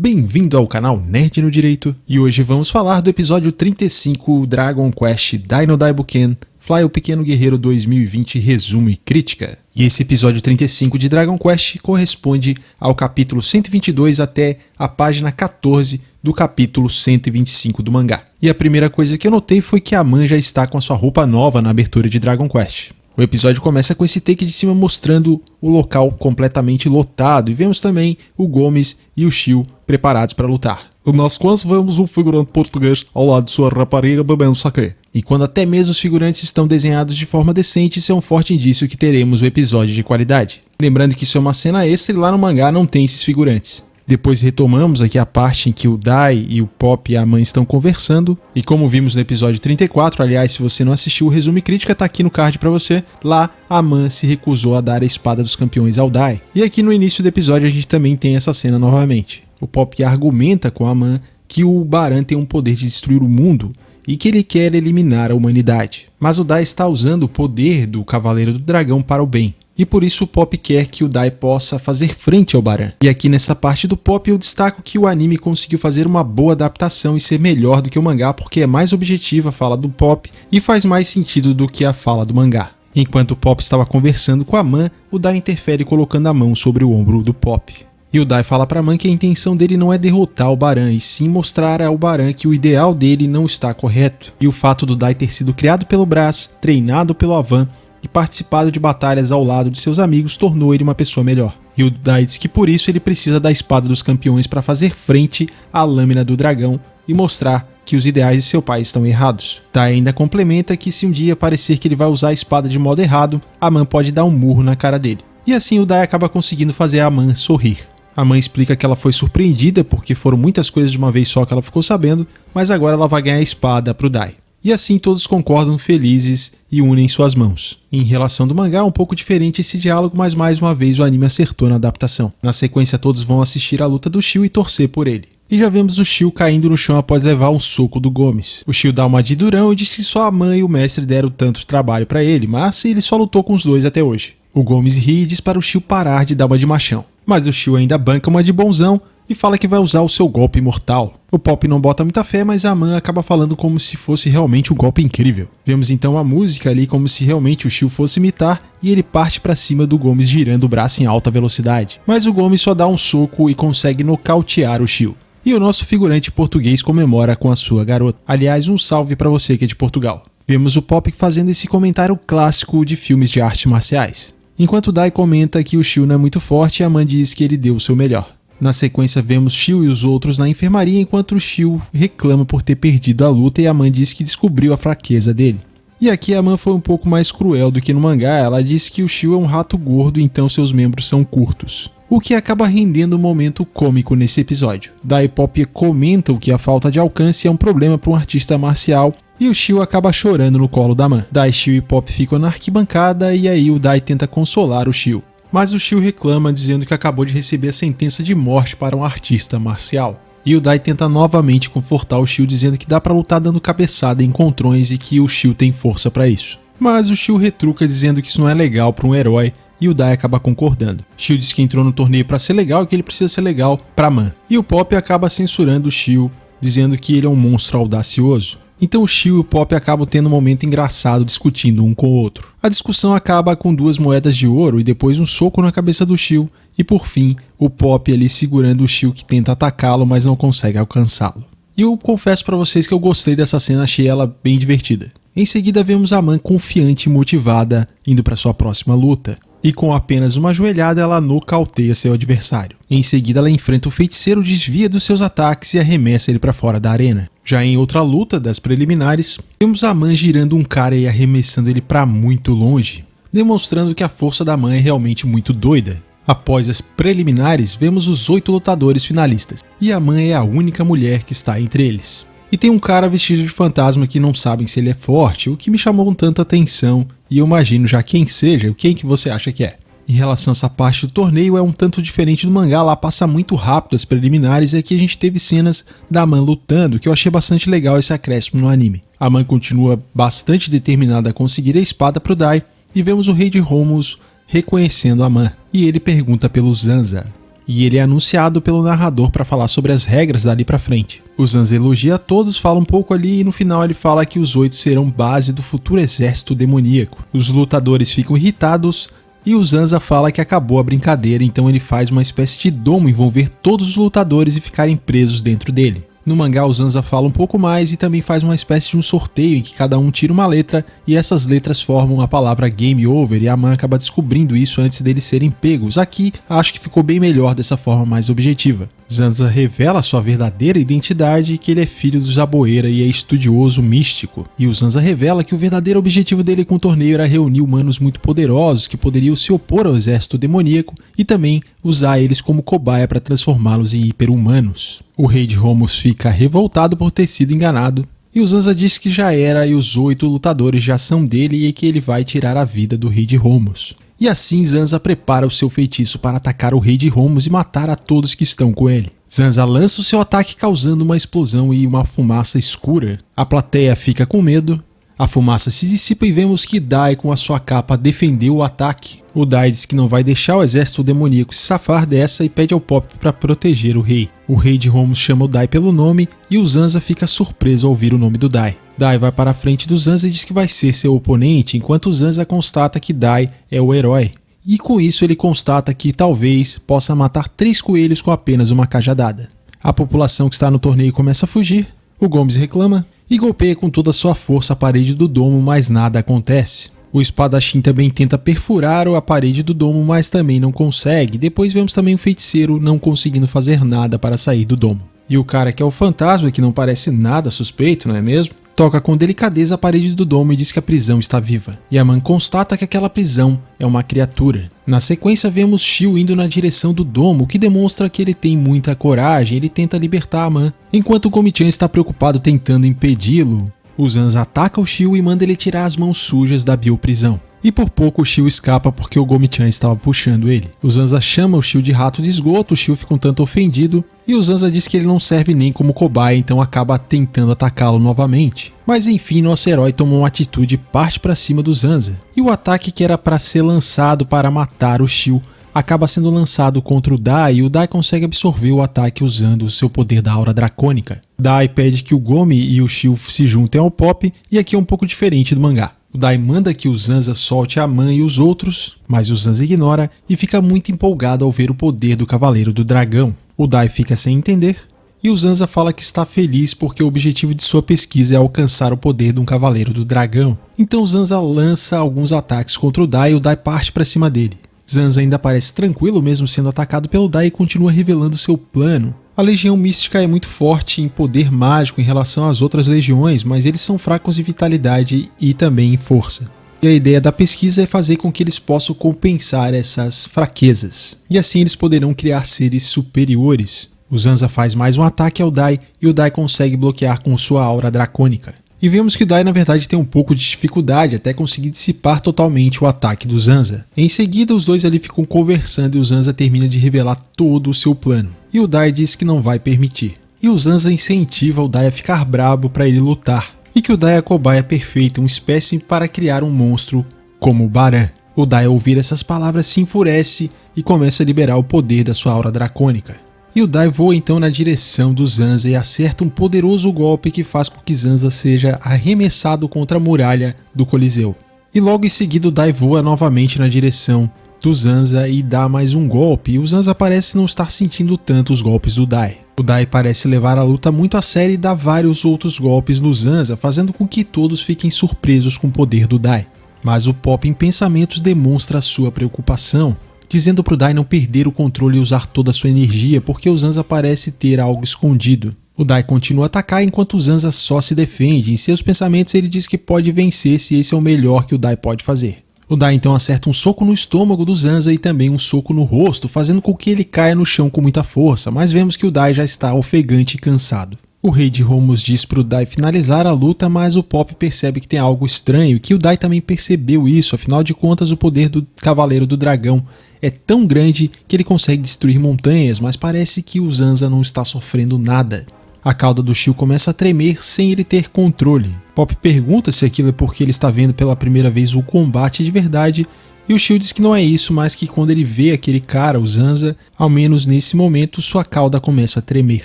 Bem-vindo ao canal Nerd no Direito, e hoje vamos falar do episódio 35 Dragon Quest Dino Daibuken Fly o Pequeno Guerreiro 2020 Resumo e Crítica. E esse episódio 35 de Dragon Quest corresponde ao capítulo 122 até a página 14 do capítulo 125 do mangá. E a primeira coisa que eu notei foi que a Man já está com a sua roupa nova na abertura de Dragon Quest. O episódio começa com esse take de cima mostrando o local completamente lotado e vemos também o Gomes e o Shio preparados para lutar. Nós quase vemos um figurante português ao lado de sua rapariga bebendo saquê. E quando até mesmo os figurantes estão desenhados de forma decente, isso é um forte indício que teremos um episódio de qualidade. Lembrando que isso é uma cena extra e lá no mangá não tem esses figurantes. Depois retomamos aqui a parte em que o Dai e o Pop e a mãe estão conversando. E como vimos no episódio 34, aliás, se você não assistiu o resumo e crítica, tá aqui no card pra você. Lá, a Man se recusou a dar a espada dos campeões ao Dai. E aqui no início do episódio a gente também tem essa cena novamente. O Pop argumenta com a Man que o Baran tem um poder de destruir o mundo e que ele quer eliminar a humanidade. Mas o Dai está usando o poder do Cavaleiro do Dragão para o bem. E por isso o Pop quer que o Dai possa fazer frente ao Baran. E aqui nessa parte do Pop eu destaco que o anime conseguiu fazer uma boa adaptação e ser melhor do que o mangá, porque é mais objetiva a fala do Pop e faz mais sentido do que a fala do mangá. Enquanto o Pop estava conversando com a Man, o Dai interfere colocando a mão sobre o ombro do Pop. E o Dai fala pra Man que a intenção dele não é derrotar o Baran, e sim mostrar ao Baran que o ideal dele não está correto. E o fato do Dai ter sido criado pelo Brass, treinado pelo Avan e participado de batalhas ao lado de seus amigos tornou ele uma pessoa melhor. E o Dai diz que por isso ele precisa da espada dos campeões para fazer frente à lâmina do dragão e mostrar que os ideais de seu pai estão errados. Dai ainda complementa que se um dia parecer que ele vai usar a espada de modo errado, a Man pode dar um murro na cara dele. E assim o Dai acaba conseguindo fazer a Man sorrir. A mãe explica que ela foi surpreendida porque foram muitas coisas de uma vez só que ela ficou sabendo, mas agora ela vai ganhar a espada pro Dai. E assim todos concordam felizes e unem suas mãos. Em relação do mangá, é um pouco diferente esse diálogo, mas mais uma vez o anime acertou na adaptação. Na sequência todos vão assistir a luta do Shio e torcer por ele. E já vemos o Shio caindo no chão após levar um soco do Gomes. O Shio dá uma de durão e diz que só a mãe e o mestre deram tanto trabalho pra ele, mas ele só lutou com os dois até hoje. O Gomes ri e diz para o Shio parar de dar uma de machão. Mas o Shio ainda banca uma de bonzão e fala que vai usar o seu golpe mortal. O Pop não bota muita fé, mas a Man acaba falando como se fosse realmente um golpe incrível. Vemos então a música ali como se realmente o Shio fosse imitar e ele parte pra cima do Gomes girando o braço em alta velocidade. Mas o Gomes só dá um soco e consegue nocautear o Shio. E o nosso figurante português comemora com a sua garota. Aliás, um salve pra você que é de Portugal. Vemos o Pop fazendo esse comentário clássico de filmes de artes marciais. Enquanto o Dai comenta que o Shio não é muito forte, a Man diz que ele deu o seu melhor. Na sequência vemos Shio e os outros na enfermaria enquanto o Shio reclama por ter perdido a luta e a Man diz que descobriu a fraqueza dele. E aqui a Man foi um pouco mais cruel do que no mangá, ela diz que o Shio é um rato gordo, então seus membros são curtos. O que acaba rendendo um momento cômico nesse episódio. Dai e Pop comentam que a falta de alcance é um problema para um artista marcial e o Shio acaba chorando no colo da Man. Dai, Shio e Pop ficam na arquibancada e aí o Dai tenta consolar o Shio. Mas o Shio reclama dizendo que acabou de receber a sentença de morte para um artista marcial. E o Dai tenta novamente confortar o Shio dizendo que dá pra lutar dando cabeçada em encontrões e que o Shio tem força pra isso. Mas o Shio retruca dizendo que isso não é legal pra um herói e o Dai acaba concordando. Shio diz que entrou no torneio pra ser legal e que ele precisa ser legal pra Man. E o Pop acaba censurando o Shio, dizendo que ele é um monstro audacioso. Então o Shio e o Pop acabam tendo um momento engraçado discutindo um com o outro. A discussão acaba com 2 moedas de ouro e depois um soco na cabeça do Shio. E por fim, o Pop ali segurando o Shio que tenta atacá-lo, mas não consegue alcançá-lo. E eu confesso pra vocês que eu gostei dessa cena, achei ela bem divertida. Em seguida vemos a Man confiante e motivada indo para sua próxima luta. E com apenas uma joelhada ela nocauteia seu adversário. Em seguida ela enfrenta o feiticeiro, desvia dos seus ataques e arremessa ele para fora da arena. Já em outra luta das preliminares, vemos a Man girando um cara e arremessando ele para muito longe, demonstrando que a força da Man é realmente muito doida. Após as preliminares, vemos os 8 lutadores finalistas, e a Man é a única mulher que está entre eles. E tem um cara vestido de fantasma que não sabem se ele é forte, o que me chamou tanta atenção, e eu imagino já quem seja, quem que você acha que é. Em relação a essa parte do torneio, é um tanto diferente do mangá, lá passa muito rápido as preliminares e aqui a gente teve cenas da Man lutando, que eu achei bastante legal esse acréscimo no anime. A Man continua bastante determinada a conseguir a espada pro Dai, e vemos o rei de Romulus reconhecendo a Man, e ele pergunta pelo Zanza. e ele é anunciado pelo narrador para falar sobre as regras dali pra frente. O Zanza elogia a todos, fala um pouco ali e no final ele fala que os 8 serão base do futuro exército demoníaco. Os lutadores ficam irritados e o Zanza fala que acabou a brincadeira, então ele faz uma espécie de domo envolver todos os lutadores e ficarem presos dentro dele. No mangá o Zanza fala um pouco mais e também faz uma espécie de um sorteio em que cada um tira uma letra e essas letras formam a palavra Game Over e a Man acaba descobrindo isso antes deles serem pegos. Aqui acho que ficou bem melhor dessa forma mais objetiva. Zanza revela sua verdadeira identidade e que ele é filho do Zaboeira e é estudioso místico. E o Zanza revela que o verdadeiro objetivo dele com o torneio era reunir humanos muito poderosos que poderiam se opor ao exército demoníaco e também usar eles como cobaia para transformá-los em hiper-humanos. O rei de Homos fica revoltado por ter sido enganado e o Zanza diz que já era e os 8 lutadores já são dele e que ele vai tirar a vida do rei de Homos. E assim Zanza prepara o seu feitiço para atacar o rei de Homos e matar a todos que estão com ele. Zanza lança o seu ataque causando uma explosão e uma fumaça escura. A plateia fica com medo. A fumaça se dissipa e vemos que Dai com a sua capa defendeu o ataque. O Dai diz que não vai deixar o exército demoníaco se safar dessa e pede ao Pop para proteger o rei. O rei de Homos chama o Dai pelo nome e o Zanza fica surpreso ao ouvir o nome do Dai. Dai vai para a frente do Zanza e diz que vai ser seu oponente, enquanto o Zanza constata que Dai é o herói. E com isso ele constata que talvez possa matar 3 coelhos com apenas uma cajadada. A população que está no torneio começa a fugir, o Gomes reclama e golpeia com toda a sua força a parede do domo, mas nada acontece. O espadachim também tenta perfurar a parede do domo, mas também não consegue. Depois vemos também o feiticeiro não conseguindo fazer nada para sair do domo. E o cara que é o fantasma, que não parece nada suspeito, não é mesmo? Toca com delicadeza a parede do domo e diz que a prisão está viva. E a Man constata que aquela prisão é uma criatura. Na sequência vemos Shio indo na direção do domo, o que demonstra que ele tem muita coragem, ele tenta libertar a Man, enquanto o Gomi-chan está preocupado tentando impedi-lo. O Zanza ataca o Shio e manda ele tirar as mãos sujas da bioprisão. E por pouco o Shio escapa porque o Gomi-chan estava puxando ele. O Zanza chama o Shio de rato de esgoto, o Shio fica um tanto ofendido e o Zanza diz que ele não serve nem como cobaia, então acaba tentando atacá-lo novamente. Mas enfim, nosso herói toma uma atitude e parte para cima do Zanza. E o ataque que era para ser lançado para matar o Shio acaba sendo lançado contra o Dai e o Dai consegue absorver o ataque usando o seu poder da aura dracônica. Dai pede que o Gomi e o Shio se juntem ao Pop e aqui é um pouco diferente do mangá. O Dai manda que o Zanza solte a Man e os outros, mas o Zanza ignora e fica muito empolgado ao ver o poder do Cavaleiro do Dragão. O Dai fica sem entender e o Zanza fala que está feliz porque o objetivo de sua pesquisa é alcançar o poder de um Cavaleiro do Dragão. Então o Zanza lança alguns ataques contra o Dai e o Dai parte para cima dele. Zanza ainda parece tranquilo mesmo sendo atacado pelo Dai e continua revelando seu plano. A Legião Mística é muito forte em poder mágico em relação às outras legiões, mas eles são fracos em vitalidade e também em força. E a ideia da pesquisa é fazer com que eles possam compensar essas fraquezas. E assim eles poderão criar seres superiores. O Zanza faz mais um ataque ao Dai e o Dai consegue bloquear com sua aura dracônica. E vemos que o Dai na verdade tem um pouco de dificuldade até conseguir dissipar totalmente o ataque do Zanza. Em seguida os dois ali ficam conversando e o Zanza termina de revelar todo o seu plano. E o Dai diz que não vai permitir. E o Zanza incentiva o Dai a ficar brabo para ele lutar. E que o Dai é a cobaia perfeita, um espécime para criar um monstro como o Baran. O Dai ao ouvir essas palavras se enfurece e começa a liberar o poder da sua aura dracônica. E o Dai voa então na direção do Zanza e acerta um poderoso golpe que faz com que Zanza seja arremessado contra a muralha do Coliseu. E logo em seguida o Dai voa novamente na direção do Zanza e dá mais um golpe, e o Zanza parece não estar sentindo tanto os golpes do Dai. O Dai parece levar a luta muito a sério e dá vários outros golpes no Zanza, fazendo com que todos fiquem surpresos com o poder do Dai. Mas o Pop em pensamentos demonstra a sua preocupação, dizendo pro Dai não perder o controle e usar toda a sua energia, porque o Zanza parece ter algo escondido. O Dai continua a atacar enquanto o Zanza só se defende. Em seus pensamentos ele diz que pode vencer se esse é o melhor que o Dai pode fazer. O Dai então acerta um soco no estômago do Zanza e também um soco no rosto, fazendo com que ele caia no chão com muita força, mas vemos que o Dai já está ofegante e cansado. O rei de Homos diz pro Dai finalizar a luta, mas o Pop percebe que tem algo estranho e que o Dai também percebeu isso, afinal de contas o poder do Cavaleiro do Dragão é tão grande que ele consegue destruir montanhas, mas parece que o Zanza não está sofrendo nada. A cauda do Shio começa a tremer sem ele ter controle. Pop pergunta se aquilo é porque ele está vendo pela primeira vez o combate de verdade E o Shio diz que não é isso, mas que quando ele vê aquele cara, o Zanza, ao menos nesse momento, sua cauda começa a tremer.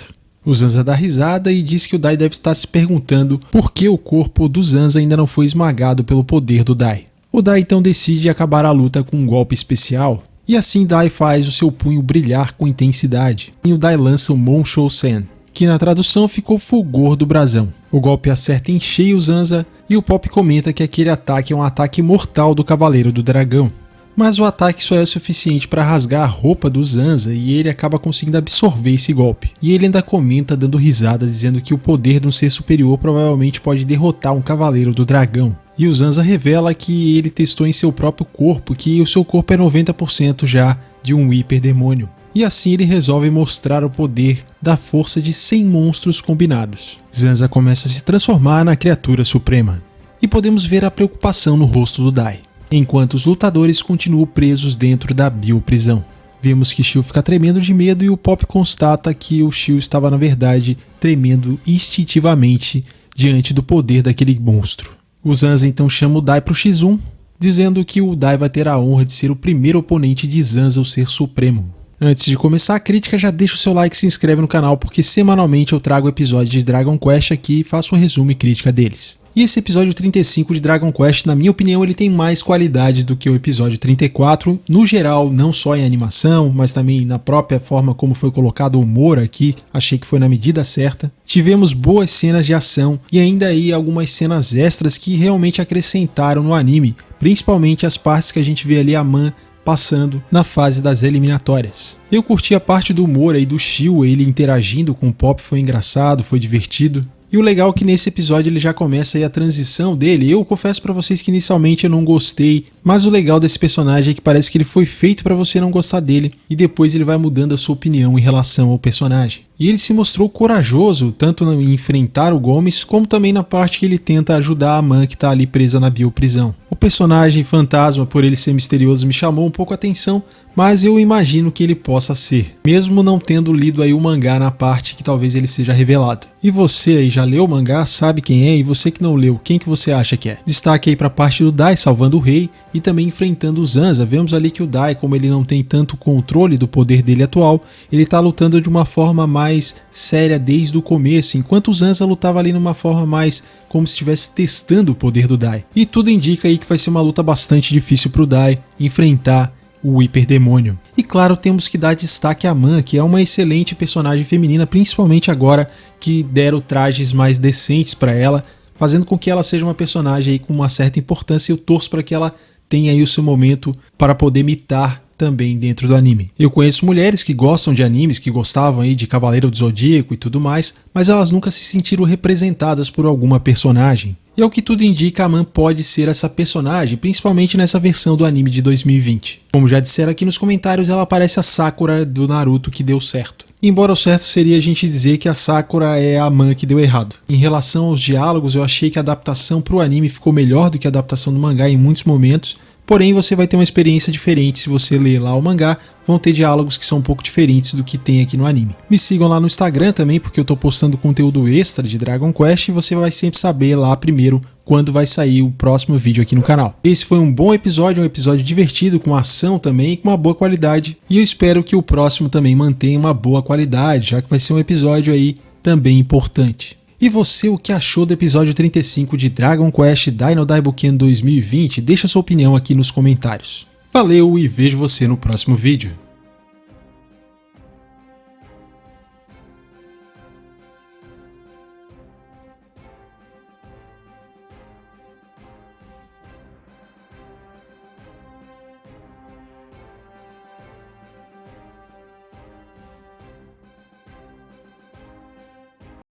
O Zanza dá risada e diz que o Dai deve estar se perguntando por que o corpo do Zanza ainda não foi esmagado pelo poder do Dai. O Dai então decide acabar a luta com um golpe especial, e assim Dai faz o seu punho brilhar com intensidade. E o Dai lança o Monshou-sen, que na tradução ficou fulgor do brasão. O golpe acerta em cheio o Zanza e o Pop comenta que aquele ataque é um ataque mortal do Cavaleiro do Dragão. Mas o ataque só é suficiente para rasgar a roupa do Zanza e ele acaba conseguindo absorver esse golpe. E ele ainda comenta dando risada dizendo que o poder de um ser superior provavelmente pode derrotar um Cavaleiro do Dragão. E o Zanza revela que ele testou em seu próprio corpo que o seu corpo é 90% já de um hiperdemônio. E assim ele resolve mostrar o poder da força de 100 monstros combinados. Zanza começa a se transformar na criatura suprema. E podemos ver a preocupação no rosto do Dai, enquanto os lutadores continuam presos dentro da bioprisão. Vemos que Shio fica tremendo de medo e o Pop constata que o Shio estava na verdade tremendo instintivamente diante do poder daquele monstro. O Zanza então chama o Dai para o X1, dizendo que o Dai vai ter a honra de ser o primeiro oponente de Zanza, o Ser Supremo. Antes de começar a crítica, já deixa o seu like e se inscreve no canal, porque semanalmente eu trago episódios de Dragon Quest aqui e faço um resumo e crítica deles. E esse episódio 35 de Dragon Quest, na minha opinião, ele tem mais qualidade do que o episódio 34, no geral, não só em animação, mas também na própria forma como foi colocado o humor aqui, achei que foi na medida certa. Tivemos boas cenas de ação e ainda aí algumas cenas extras que realmente acrescentaram no anime, principalmente as partes que a gente vê ali a Man passando na fase das eliminatórias. Eu curti a parte do humor aí do Shio, ele interagindo com o Pop, foi engraçado, foi divertido. E o legal é que nesse episódio ele já começa aí a transição dele. Eu confesso pra vocês que inicialmente eu não gostei, mas o legal desse personagem é que parece que ele foi feito pra você não gostar dele e depois ele vai mudando a sua opinião em relação ao personagem. E ele se mostrou corajoso, tanto em enfrentar o Gomes, como também na parte que ele tenta ajudar a Man que tá ali presa na bioprisão. O personagem fantasma, por ele ser misterioso, me chamou um pouco a atenção, mas eu imagino que ele possa ser, mesmo não tendo lido aí o mangá na parte que talvez ele seja revelado. E você aí já leu o mangá, sabe quem é, e você que não leu, quem que você acha que é? Destaque aí pra parte do Dai salvando o rei e também enfrentando o Zanza. Vemos ali que o Dai, como ele não tem tanto controle do poder dele atual, ele tá lutando de uma forma mais séria desde o começo, enquanto o Zanza lutava ali numa forma mais como se estivesse testando o poder do Dai. E tudo indica aí que vai ser uma luta bastante difícil pro Dai enfrentar o hiperdemônio. E claro, temos que dar destaque a Man, que é uma excelente personagem feminina, principalmente agora que deram trajes mais decentes para ela, fazendo com que ela seja uma personagem aí com uma certa importância, e eu torço para que ela tenha aí o seu momento para poder mitar também dentro do anime. Eu conheço mulheres que gostam de animes, que gostavam aí de Cavaleiro do Zodíaco e tudo mais, mas elas nunca se sentiram representadas por alguma personagem. E ao que tudo indica, a Man pode ser essa personagem, principalmente nessa versão do anime de 2020. Como já disseram aqui nos comentários, ela parece a Sakura do Naruto que deu certo. Embora o certo seria a gente dizer que a Sakura é a Man que deu errado. Em relação aos diálogos, eu achei que a adaptação para o anime ficou melhor do que a adaptação do mangá em muitos momentos, porém você vai ter uma experiência diferente se você ler lá o mangá, vão ter diálogos que são um pouco diferentes do que tem aqui no anime. Me sigam lá no Instagram também, porque eu tô postando conteúdo extra de Dragon Quest e você vai sempre saber lá primeiro quando vai sair o próximo vídeo aqui no canal. Esse foi um bom episódio, um episódio divertido, com ação também, com uma boa qualidade, e eu espero que o próximo também mantenha uma boa qualidade, já que vai ser um episódio aí também importante. E você, o que achou do episódio 35 de Dragon Quest Dino Daibuken 2020? Deixa sua opinião aqui nos comentários. Valeu e vejo você no próximo vídeo.